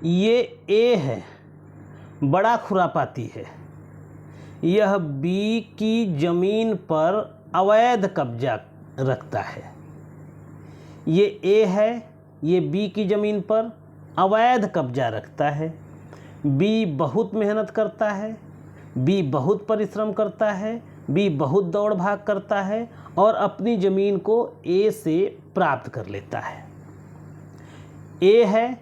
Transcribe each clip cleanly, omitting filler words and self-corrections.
ये ए है, बड़ा खुरापाती है। यह बी की ज़मीन पर अवैध कब्जा रखता है। ये ए है, ये बी की ज़मीन पर अवैध कब्जा रखता है। बी बहुत मेहनत करता है, बी बहुत परिश्रम करता है, बी बहुत दौड़ भाग करता है और अपनी ज़मीन को ए से प्राप्त कर लेता है। ए है,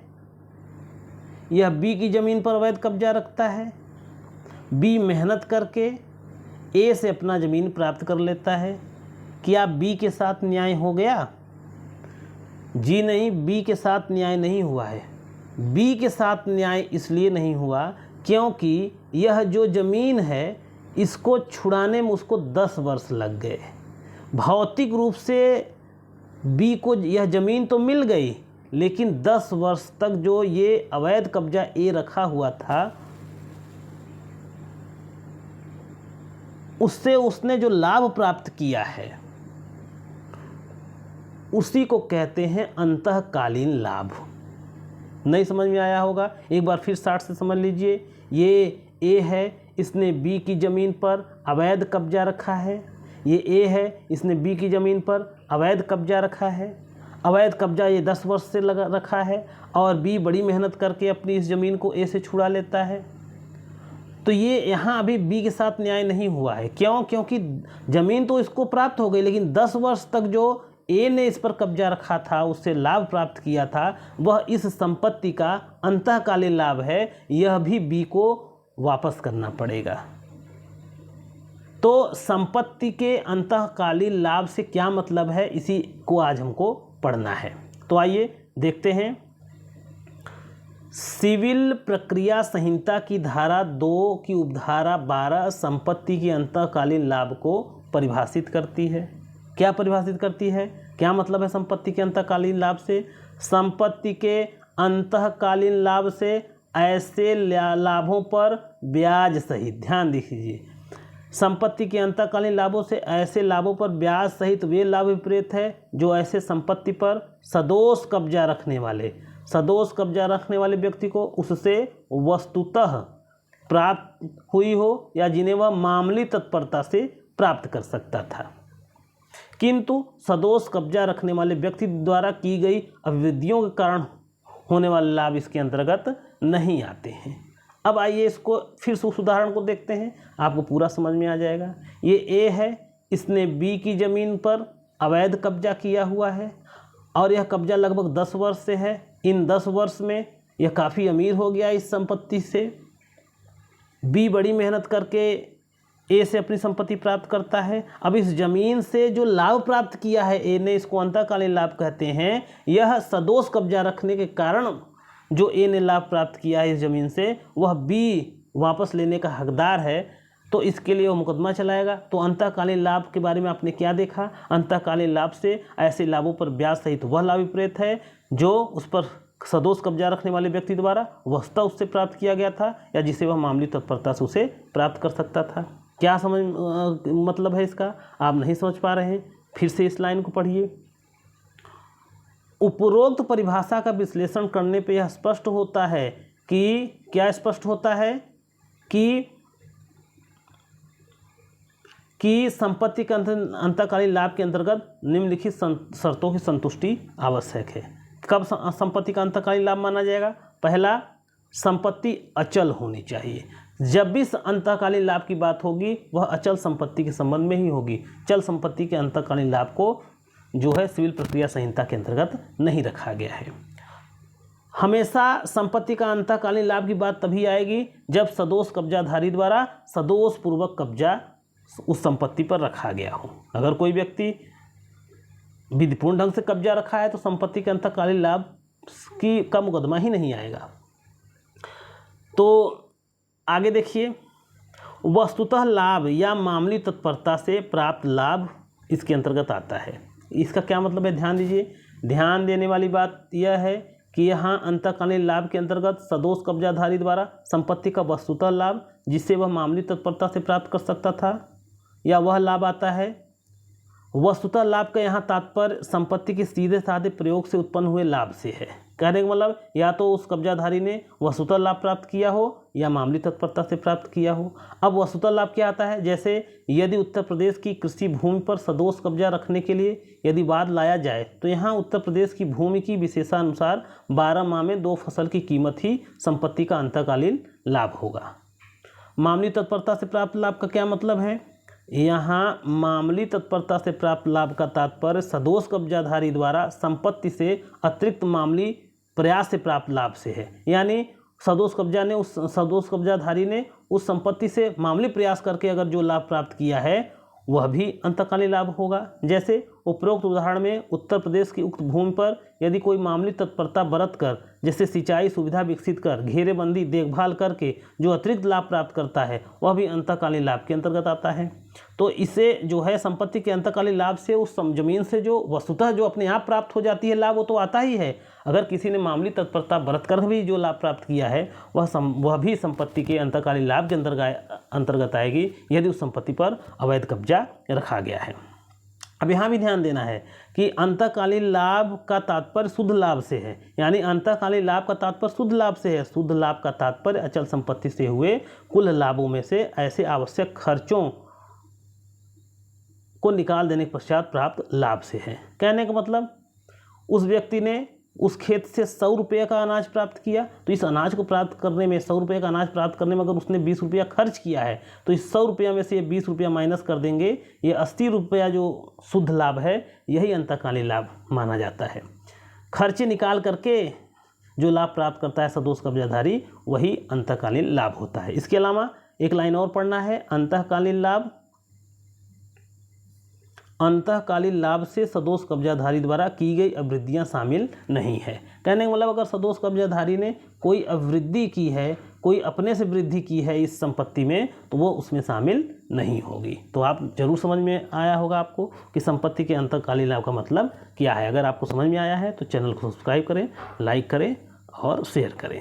यह बी की ज़मीन पर अवैध कब्जा रखता है। बी मेहनत करके ए से अपना ज़मीन प्राप्त कर लेता है। क्या बी के साथ न्याय हो गया? जी नहीं, बी के साथ न्याय नहीं हुआ है। बी के साथ न्याय इसलिए नहीं हुआ क्योंकि यह जो ज़मीन है इसको छुड़ाने में उसको 10 वर्ष लग गए। भौतिक रूप से बी को यह ज़मीन तो मिल गई, लेकिन 10 वर्ष तक जो ये अवैध कब्जा ए रखा हुआ था उससे उसने जो लाभ प्राप्त किया है उसी को कहते हैं अंतःकालीन लाभ। नहीं समझ में आया होगा? एक बार फिर 60 से समझ लीजिए। ये ए है, इसने बी की ज़मीन पर अवैध कब्जा रखा है। ये ए है, इसने बी की ज़मीन पर अवैध कब्जा रखा है। अवैध कब्जा ये 10 वर्ष से लगा रखा है और बी बड़ी मेहनत करके अपनी इस ज़मीन को ए से छुड़ा लेता है। तो ये यहाँ अभी बी के साथ न्याय नहीं हुआ है। क्यों? क्योंकि ज़मीन तो इसको प्राप्त हो गई, लेकिन 10 वर्ष तक जो ए ने इस पर कब्जा रखा था, उससे लाभ प्राप्त किया था, वह इस संपत्ति का अंतःकालीन लाभ है। यह भी बी को वापस करना पड़ेगा। तो संपत्ति के अंतःकालीन लाभ से क्या मतलब है, इसी को आज हमको पढ़ना है। तो आइए देखते हैं। सिविल प्रक्रिया संहिता की धारा 2 की उपधारा 12 संपत्ति के अंतःकालीन लाभ को परिभाषित करती है। क्या परिभाषित करती है? क्या मतलब है संपत्ति के अंतःकालीन लाभ से? संपत्ति के अंतःकालीन लाभ से ऐसे लाभों पर ब्याज सहित, ध्यान दीजिए, संपत्ति के अंतःकालीन लाभों से ऐसे लाभों पर ब्याज सहित वे लाभ विपरीत है जो ऐसे संपत्ति पर सदोष कब्जा रखने वाले व्यक्ति को उससे वस्तुतः प्राप्त हुई हो या जिन्हें वह मामूली तत्परता से प्राप्त कर सकता था, किंतु सदोष कब्जा रखने वाले व्यक्ति द्वारा की गई अभिवृद्धियों के कारण होने वाले लाभ इसके अंतर्गत नहीं आते हैं। अब आइए इसको फिर से उस उदाहरण को देखते हैं, आपको पूरा समझ में आ जाएगा। ये ए है, इसने बी की ज़मीन पर अवैध कब्जा किया हुआ है और यह कब्जा लगभग 10 वर्ष से है। इन 10 वर्ष में यह काफ़ी अमीर हो गया इस संपत्ति से। बी बड़ी मेहनत करके ए से अपनी संपत्ति प्राप्त करता है। अब इस ज़मीन से जो लाभ प्राप्त किया है ए ने, इसको अंतःकालीन लाभ कहते हैं। यह सदोष कब्जा रखने के कारण जो ए ने लाभ प्राप्त किया है इस ज़मीन से, वह बी वापस लेने का हकदार है, तो इसके लिए वो मुकदमा चलाएगा। तो अंतःकालीन लाभ के बारे में आपने क्या देखा? अंतःकालीन लाभ से ऐसे लाभों पर ब्याज सहित वह लाभ विपरीत है जो उस पर सदोष कब्जा रखने वाले व्यक्ति द्वारा वस्तुतः उससे प्राप्त किया गया था या जिसे वह मामूली तत्परता से उसे प्राप्त कर सकता था। क्या समझ मतलब है इसका? आप नहीं समझ पा रहे हैं? फिर से इस लाइन को पढ़िए। उपरोक्त परिभाषा का विश्लेषण करने पे यह स्पष्ट होता है कि क्या स्पष्ट होता है कि संपत्ति के अंतःकालीन लाभ के अंतर्गत निम्नलिखित शर्तों की संतुष्टि आवश्यक है। कब संपत्ति का अंतःकालीन लाभ माना जाएगा? पहला, संपत्ति अचल होनी चाहिए। जब भी अंतःकालीन लाभ की बात होगी वह अचल संपत्ति के संबंध में ही होगी। चल संपत्ति के अंतःकालीन लाभ को जो है सिविल प्रक्रिया संहिता के अंतर्गत नहीं रखा गया है। हमेशा संपत्ति का अंतःकालीन लाभ की बात तभी आएगी जब सदोष कब्जाधारी द्वारा सदोष पूर्वक कब्जा उस संपत्ति पर रखा गया हो। अगर कोई व्यक्ति विधिपूर्ण ढंग से कब्जा रखा है तो संपत्ति के अंतःकालीन लाभ का मुकदमा ही नहीं आएगा। तो आगे देखिए, वस्तुतः लाभ या मामूली तत्परता से प्राप्त लाभ इसके अंतर्गत आता है। इसका क्या मतलब है? ध्यान दीजिए। ध्यान देने वाली बात यह है कि यहाँ अंतःकालीन लाभ के अंतर्गत सदोष कब्जाधारी द्वारा संपत्ति का वस्तुतः लाभ जिससे वह मामूली तत्परता से प्राप्त कर सकता था या वह लाभ आता है। वस्तुतः लाभ का यहाँ तात्पर्य संपत्ति के सीधे साधे प्रयोग से उत्पन्न हुए लाभ से है। कहने का मतलब या तो उस कब्जाधारी ने वस्तुतः लाभ प्राप्त किया हो या मामूली तत्परता से प्राप्त किया हो। अब वस्तुतः लाभ क्या आता है, जैसे यदि उत्तर प्रदेश की कृषि भूमि पर सदोष कब्जा रखने के लिए यदि वाद लाया जाए तो यहाँ उत्तर प्रदेश की भूमि की विशेषानुसार 12 माह में 2 फसल की कीमत ही संपत्ति का अंतकालीन लाभ होगा। मामूली तत्परता से प्राप्त लाभ का क्या मतलब है, यहाँ मामूली तत्परता से प्राप्त लाभ का तात्पर्य सदोष कब्जाधारी द्वारा संपत्ति से अतिरिक्त मामूली प्रयास से प्राप्त लाभ से है। यानी सदोष कब्जाधारी ने उस संपत्ति से मामूली प्रयास करके अगर जो लाभ प्राप्त किया है वह भी अंतकालीन लाभ होगा। जैसे उपरोक्त उदाहरण में उत्तर प्रदेश की उक्त भूमि पर यदि कोई मामूली तत्परता बरत कर, जैसे सिंचाई सुविधा विकसित कर, घेरेबंदी, देखभाल करके जो अतिरिक्त लाभ प्राप्त करता है वह भी अंतकालीन लाभ के अंतर्गत आता है। तो इसे जो है संपत्ति के अंतकालीन लाभ से उस जमीन से जो वस्तुतः जो अपने आप प्राप्त हो जाती है लाभ वो तो आता ही है, अगर किसी ने मामूली तत्परता बरत कर भी जो लाभ प्राप्त किया है वह भी संपत्ति के अंतकालीन लाभ के अंतर्गत आएगी यदि उस संपत्ति पर अवैध कब्जा रखा गया है। अब यहाँ भी ध्यान देना है कि अंतकालीन लाभ का तात्पर्य शुद्ध लाभ से है, यानी अंतकालीन लाभ का तात्पर्य शुद्ध लाभ से है। शुद्ध लाभ का तात्पर्य अचल संपत्ति से हुए कुल लाभों में से ऐसे आवश्यक खर्चों को निकाल देने के पश्चात प्राप्त लाभ से है। कहने का मतलब उस व्यक्ति ने उस खेत से 100 रुपये का अनाज प्राप्त किया, तो इस अनाज को प्राप्त करने में 100 रुपये का अनाज प्राप्त करने में अगर उसने 20 रुपया खर्च किया है तो इस 100 रुपया में से ये 20 रुपया माइनस कर देंगे, ये 80 रुपया जो शुद्ध लाभ है यही अंतकालीन लाभ माना जाता है। खर्चे निकाल करके जो लाभ प्राप्त करता है सदोष कब्जाधारी वही अंतकालीन लाभ होता है। इसके अलावा एक लाइन और पढ़ना है, अंतकालीन लाभ अंतकालीन लाभ से सदोष कब्जाधारी द्वारा की गई अवृद्धियां शामिल नहीं है। कहने का मतलब अगर सदोष कब्जाधारी ने कोई अवृद्धि की है, कोई अपने से वृद्धि की है इस संपत्ति में, तो वो उसमें शामिल नहीं होगी। तो आप जरूर समझ में आया होगा आपको कि संपत्ति के अंतकालीन लाभ का मतलब क्या है। अगर आपको समझ में आया है तो चैनल को सब्सक्राइब करें, लाइक करें और शेयर करें।